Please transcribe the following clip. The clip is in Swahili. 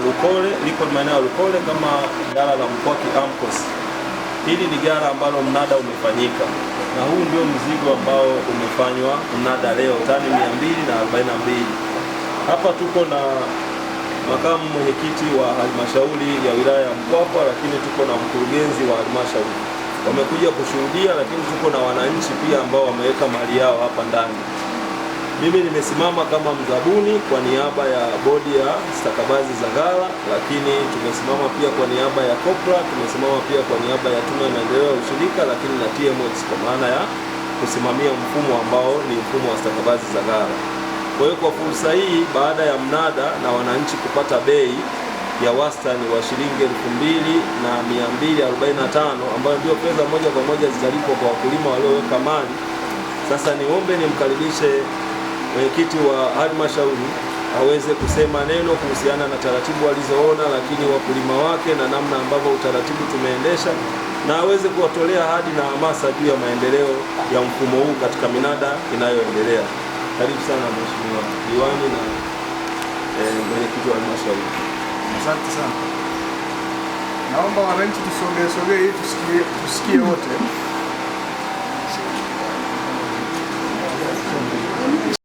Lukole, liko maeneo ya Lukole kama ghala la Mkwaki AMCOS. Hili ni ghala ambalo mnada umefanyika, na huu ndio mzigo ambao umefanywa mnada leo, tani 242. Hapa tuko na makamu mwenyekiti wa halmashauri ya wilaya ya Mpwapwa, lakini tuko na mkurugenzi wa halmashauri wamekuja kushuhudia, lakini tuko na wananchi pia ambao wameweka mali yao hapa ndani. Mimi nimesimama kama mzabuni kwa niaba ya bodi ya stakabadhi za ghala, lakini tumesimama pia kwa niaba ya COPRA, tumesimama pia kwa niaba ya tume ya maendeleo ya ushirika, lakini na TMX kwa maana ya kusimamia mfumo ambao ni mfumo wa stakabadhi za ghala. Kwa hiyo kwa fursa hii, baada ya mnada na wananchi kupata bei ya wastani wa shilingi 2245 ambayo ndio fedha moja kwa moja zitalipwa kwa wakulima walioweka mali, sasa niombe nimkaribishe mwenyekiti wa halmashauri aweze kusema neno kuhusiana na taratibu alizoona, lakini wakulima wake na namna ambavyo utaratibu tumeendesha, na aweze kuwatolea ahadi na hamasa juu ya maendeleo ya mfumo huu katika minada inayoendelea. Karibu sana Mheshimiwa Diwani na mwenyekiti wa halmashauri. Asante sana. Naomba wananchi tusogee ili tusikie wote.